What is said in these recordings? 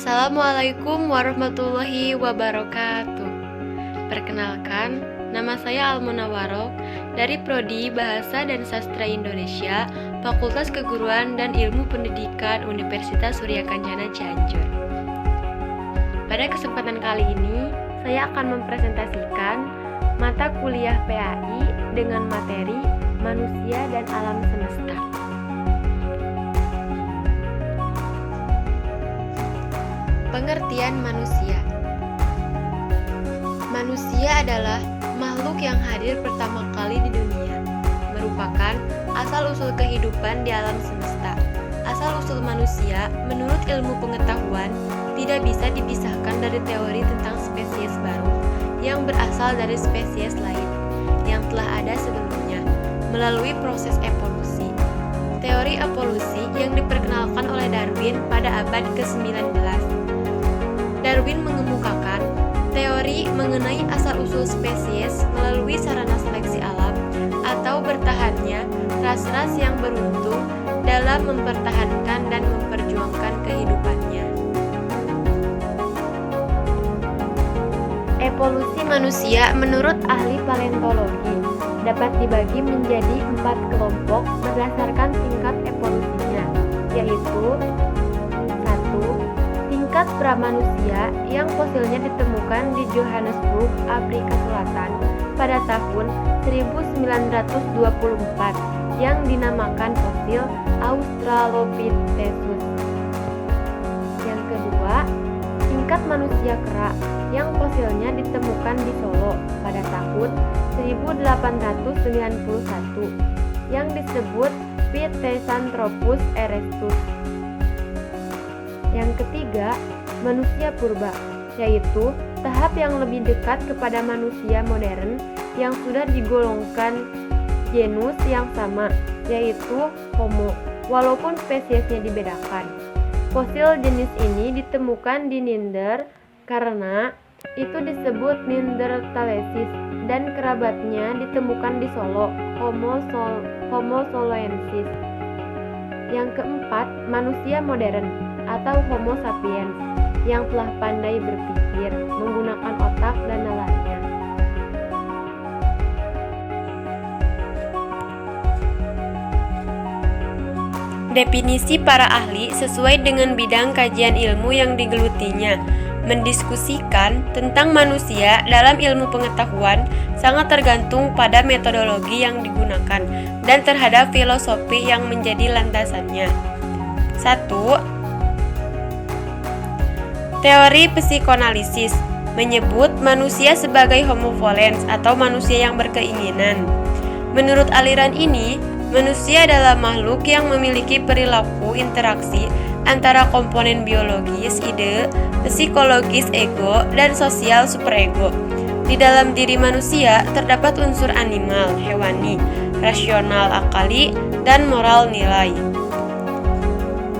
Assalamualaikum warahmatullahi wabarakatuh. Perkenalkan, nama saya Almunawaroh dari Prodi Bahasa dan Sastra Indonesia, Fakultas Keguruan dan Ilmu Pendidikan Universitas Surya Kencana Cianjur. Pada kesempatan kali ini, saya akan mempresentasikan mata kuliah PAI dengan materi Manusia dan Alam Semesta. Pengertian manusia. Manusia adalah makhluk yang hadir pertama kali di dunia, merupakan asal-usul kehidupan di alam semesta. Asal-usul manusia, menurut ilmu pengetahuan, tidak bisa dipisahkan dari teori tentang spesies baru yang berasal dari spesies lain yang telah ada sebelumnya melalui proses evolusi. Teori evolusi yang diperkenalkan oleh Darwin pada abad ke-19. Darwin mengemukakan teori mengenai asal-usul spesies melalui sarana seleksi alam atau bertahannya ras-ras yang beruntung dalam mempertahankan dan memperjuangkan kehidupannya. Evolusi manusia menurut ahli paleontologi dapat dibagi menjadi 4 kelompok berdasarkan tingkat evolusinya, yaitu 1. Tingkat pramanusia yang fosilnya ditemukan di Johannesburg, Afrika Selatan pada tahun 1924 yang dinamakan fosil Australopithecus. Yang kedua, tingkat manusia kera yang fosilnya ditemukan di Solo pada tahun 1891 yang disebut Pithecanthropus erectus. Yang ketiga, manusia purba, yaitu tahap yang lebih dekat kepada manusia modern yang sudah digolongkan genus yang sama, yaitu Homo, walaupun spesiesnya dibedakan. Fosil jenis ini ditemukan di Ninder karena itu disebut Neanderthalensis dan kerabatnya ditemukan di Solo, Homo soloensis. Yang keempat, manusia modern atau Homo sapiens yang telah pandai berpikir, menggunakan otak dan nalarnya. Definisi para ahli sesuai dengan bidang kajian ilmu yang digelutinya, mendiskusikan tentang manusia dalam ilmu pengetahuan sangat tergantung pada metodologi yang digunakan dan terhadap filosofi yang menjadi landasannya. 1. Teori psikoanalisis menyebut manusia sebagai homo volens atau manusia yang berkeinginan. Menurut aliran ini, manusia adalah makhluk yang memiliki perilaku interaksi antara komponen biologis, ide, psikologis ego, dan sosial superego. Di dalam diri manusia terdapat unsur animal, hewani, rasional, akali, dan moral nilai.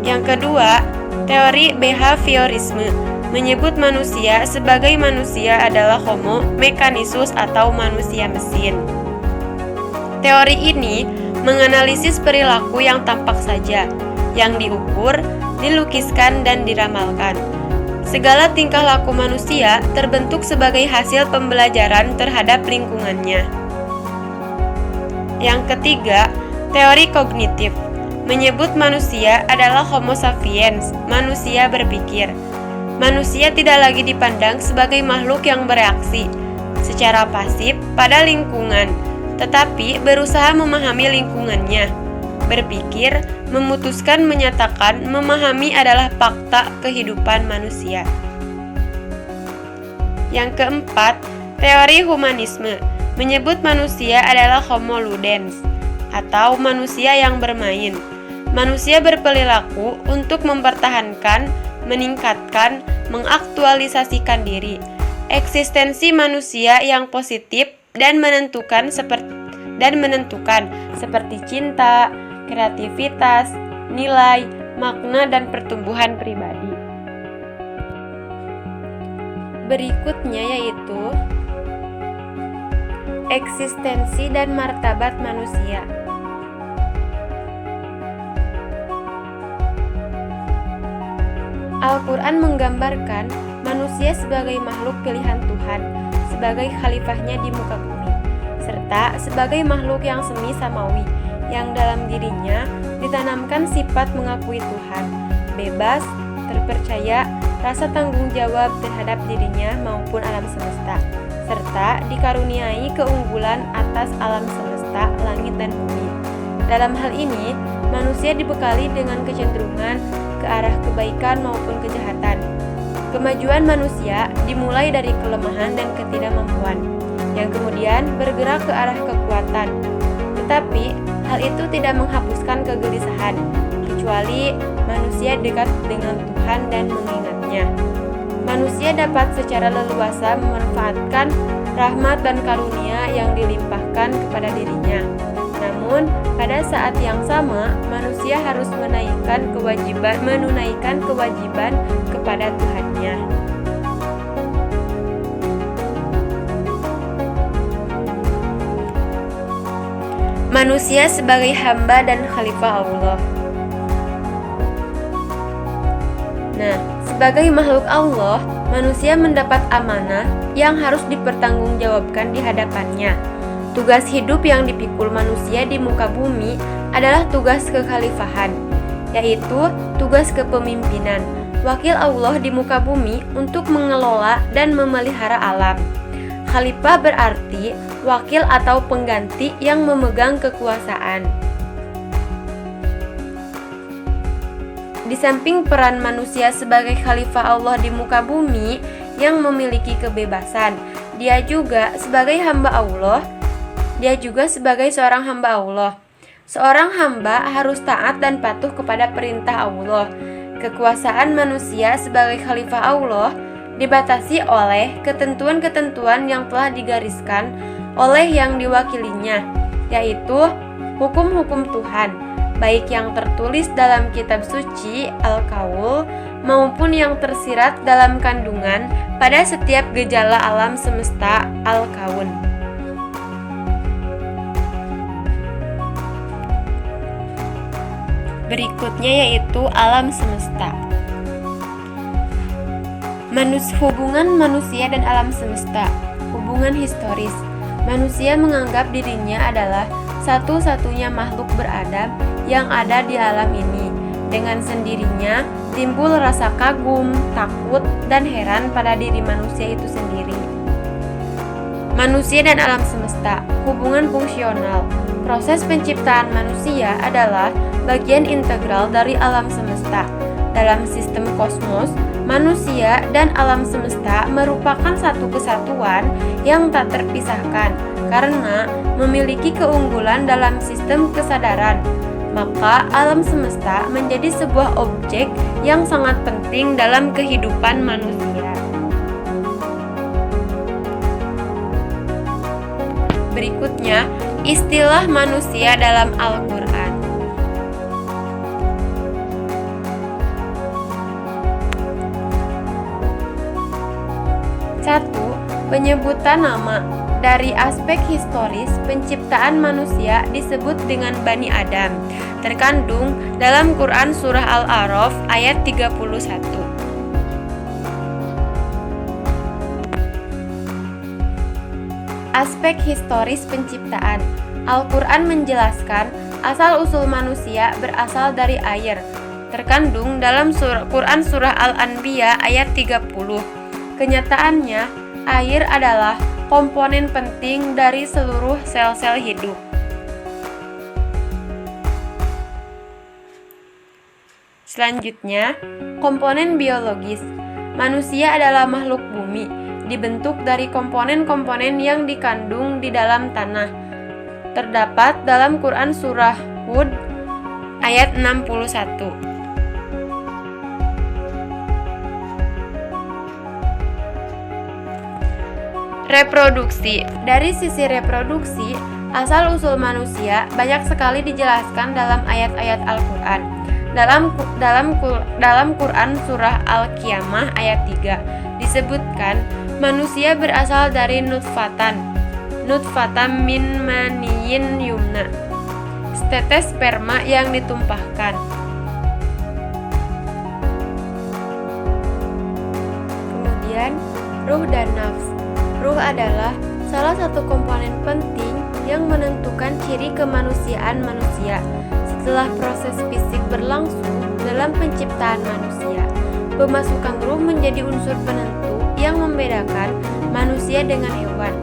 Yang kedua, teori behaviorisme menyebut manusia sebagai manusia adalah homo mechanisus atau manusia mesin. Teori ini menganalisis perilaku yang tampak saja, yang diukur, dilukiskan, dan diramalkan. Segala tingkah laku manusia terbentuk sebagai hasil pembelajaran terhadap lingkungannya. Yang ketiga, teori kognitif menyebut manusia adalah Homo sapiens, manusia berpikir. Manusia tidak lagi dipandang sebagai makhluk yang bereaksi secara pasif pada lingkungan, tetapi berusaha memahami lingkungannya. Berpikir, memutuskan, menyatakan, memahami adalah fakta kehidupan manusia. Yang keempat, teori humanisme menyebut manusia adalah Homo ludens atau manusia yang bermain. Manusia berperilaku untuk mempertahankan, meningkatkan, mengaktualisasikan diri. Eksistensi manusia yang positif dan menentukan seperti cinta, kreativitas, nilai, makna, dan pertumbuhan pribadi. Berikutnya yaitu eksistensi dan martabat manusia. Al-Quran menggambarkan manusia sebagai makhluk pilihan Tuhan, sebagai khalifahnya di muka bumi, serta sebagai makhluk yang semi samawi, yang dalam dirinya ditanamkan sifat mengakui Tuhan, bebas, terpercaya, rasa tanggung jawab terhadap dirinya maupun alam semesta, serta dikaruniai keunggulan atas alam semesta, langit dan bumi. Dalam hal ini, manusia dibekali dengan kecenderungan ke arah kebaikan maupun kejahatan. Kemajuan manusia dimulai dari kelemahan dan ketidakmampuan, yang kemudian bergerak ke arah kekuatan. Tetapi, hal itu tidak menghapuskan kegelisahan, kecuali manusia dekat dengan Tuhan dan mengingatnya. Manusia dapat secara leluasa memanfaatkan rahmat dan karunia yang dilimpahkan kepada dirinya. Namun, pada saat yang sama, manusia harus menunaikan kewajiban kepada Tuhannya. Manusia sebagai hamba dan khalifah Allah. Nah, sebagai makhluk Allah, manusia mendapat amanah yang harus dipertanggungjawabkan di hadapannya. Tugas hidup yang dipikul manusia di muka bumi adalah tugas kekhalifahan, yaitu tugas kepemimpinan, wakil Allah di muka bumi untuk mengelola dan memelihara alam. Khalifah berarti wakil atau pengganti yang memegang kekuasaan. Di samping peran manusia sebagai khalifah Allah di muka bumi yang memiliki kebebasan, dia juga sebagai seorang hamba Allah. Seorang hamba harus taat dan patuh kepada perintah Allah. Kekuasaan manusia sebagai khalifah Allah dibatasi oleh ketentuan-ketentuan yang telah digariskan oleh yang diwakilinya, yaitu hukum-hukum Tuhan, baik yang tertulis dalam kitab suci Al-Qaul maupun yang tersirat dalam kandungan pada setiap gejala alam semesta Al-Kaun. Berikutnya yaitu alam semesta. Hubungan manusia dan alam semesta. Hubungan historis. Manusia menganggap dirinya adalah satu-satunya makhluk beradab yang ada di alam ini. Dengan sendirinya timbul rasa kagum, takut, dan heran pada diri manusia itu sendiri. Manusia dan alam semesta. Hubungan fungsional. Proses penciptaan manusia adalah bagian integral dari alam semesta. Dalam sistem kosmos, manusia dan alam semesta merupakan satu kesatuan yang tak terpisahkan karena memiliki keunggulan dalam sistem kesadaran. Maka alam semesta menjadi sebuah objek yang sangat penting dalam kehidupan manusia. Berikutnya, istilah manusia dalam Al-Quran. 1. Penyebutan nama. Dari aspek historis, penciptaan manusia disebut dengan Bani Adam, terkandung dalam Quran Surah Al-A'raf ayat 31. Aspek historis penciptaan. Al-Quran menjelaskan asal-usul manusia berasal dari air, terkandung dalam Quran Surah Al-Anbiya ayat 30. Kenyataannya, air adalah komponen penting dari seluruh sel-sel hidup. Selanjutnya, komponen biologis. Manusia adalah makhluk bumi, dibentuk dari komponen-komponen yang dikandung di dalam tanah. Terdapat dalam Quran Surah Hud ayat 61. Reproduksi. Dari sisi reproduksi, asal-usul manusia banyak sekali dijelaskan dalam ayat-ayat Al-Quran. Dalam Quran Surah Al-Qiyamah ayat 3 disebutkan manusia berasal dari nutfatan min maniyin yumna, setetes sperma yang ditumpahkan. Ruh dan nafs. Ruh adalah salah satu komponen penting yang menentukan ciri kemanusiaan manusia setelah proses fisik berlangsung dalam penciptaan manusia. Pemasukan ruh menjadi unsur penentu yang membedakan manusia dengan hewan.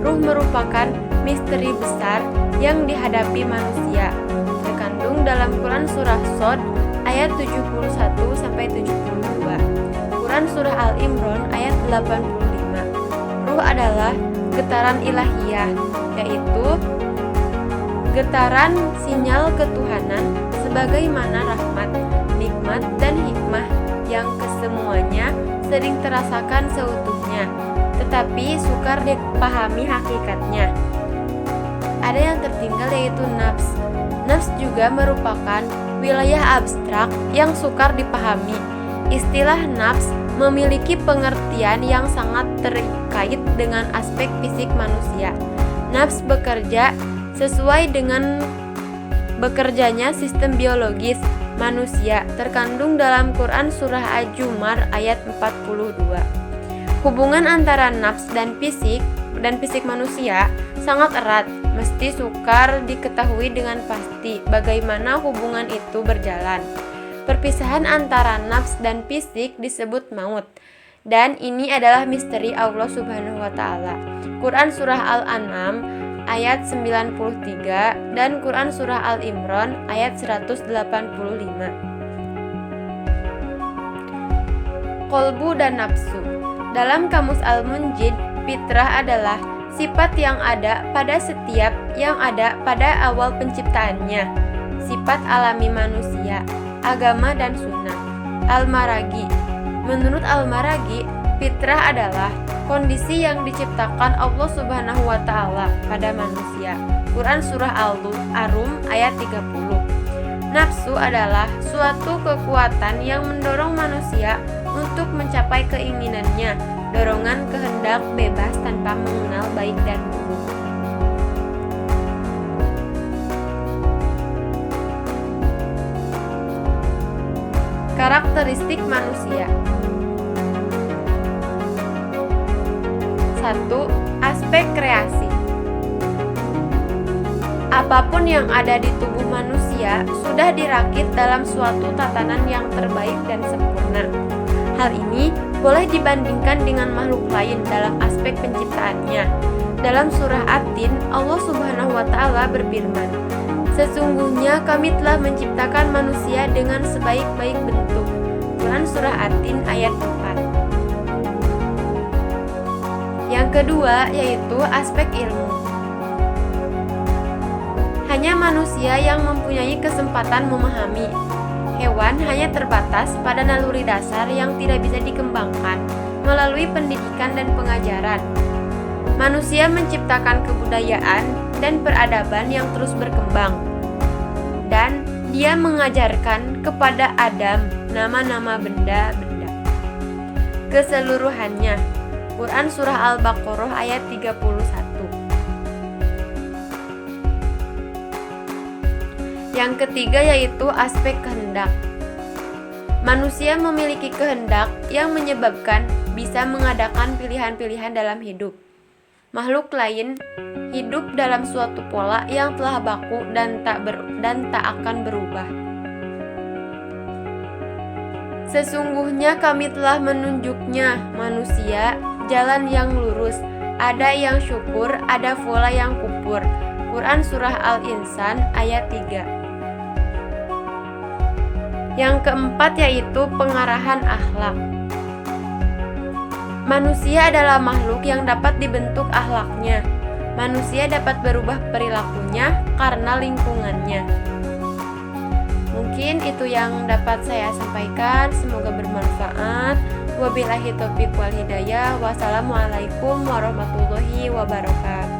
Ruh merupakan misteri besar yang dihadapi manusia. Terkandung dalam Quran Surah Shad ayat 71-72, Quran Surah Al-Imran ayat 85. Ruh adalah getaran ilahiyah, yaitu getaran sinyal ketuhanan sebagaimana rahmat, nikmat, dan hikmah yang kesemuanya sering terasakan seutuhnya, tetapi sukar dipahami hakikatnya. Ada yang tertinggal yaitu nafs. Nafs juga merupakan wilayah abstrak yang sukar dipahami. Istilah nafs memiliki pengertian yang sangat terkait dengan aspek fisik manusia. Nafs bekerja sesuai dengan bekerjanya sistem biologis manusia, terkandung dalam Quran Surah Al-Jumar ayat 42. Hubungan antara nafs dan fisik manusia sangat erat, mesti sukar diketahui dengan pasti bagaimana hubungan itu berjalan. Perpisahan antara nafs dan fisik disebut maut, dan ini adalah misteri Allah Subhanahu wa Ta'ala. Quran Surah Al-An'am ayat 93 dan Quran Surah Al-Imran ayat 185. Kolbu dan nafsu. Dalam Kamus Al-Munjid, fitrah adalah sifat yang ada pada setiap yang ada pada awal penciptaannya, sifat alami manusia, agama dan sunnah. Al-Maragi. Menurut Al-Maragi, fitrah adalah kondisi yang diciptakan Allah Subhanahu wa Ta'ala pada manusia. Quran Surah Al-Arum ayat 30. Nafsu adalah suatu kekuatan yang mendorong manusia untuk mencapai keinginannya, dorongan kehendak bebas tanpa mengenal baik dan buruk. Karakteristik manusia. 1. Aspek kreasi. Apapun yang ada di tubuh manusia sudah dirakit dalam suatu tatanan yang terbaik dan sempurna. Hal ini boleh dibandingkan dengan makhluk lain dalam aspek penciptaannya. Dalam surah At-Tin, Allah Subhanahu wa Ta'ala berfirman, "Sesungguhnya kami telah menciptakan manusia dengan sebaik-baik bentuk." Quran surah At-Tin ayat 4. Yang kedua yaitu aspek ilmu. Hanya manusia yang mempunyai kesempatan memahami. Hewan hanya terbatas pada naluri dasar yang tidak bisa dikembangkan melalui pendidikan dan pengajaran. Manusia menciptakan kebudayaan dan peradaban yang terus berkembang, dan dia mengajarkan kepada Adam nama-nama benda-benda. Keseluruhannya, Quran Surah Al-Baqarah ayat 31. Yang ketiga yaitu aspek kehendak. Manusia memiliki kehendak yang menyebabkan bisa mengadakan pilihan-pilihan dalam hidup. Makhluk lain hidup dalam suatu pola yang telah baku dan tak akan berubah. Sesungguhnya kami telah menunjuknya manusia jalan yang lurus, ada yang syukur, ada pula yang kufur. Quran Surah Al-Insan ayat 3. Yang keempat yaitu pengarahan akhlak. Manusia adalah makhluk yang dapat dibentuk akhlaknya. Manusia dapat berubah perilakunya karena lingkungannya. Mungkin itu yang dapat saya sampaikan, semoga bermanfaat. Wabillahi taufiq wal hidayah. Wassalamualaikum warahmatullahi wabarakatuh.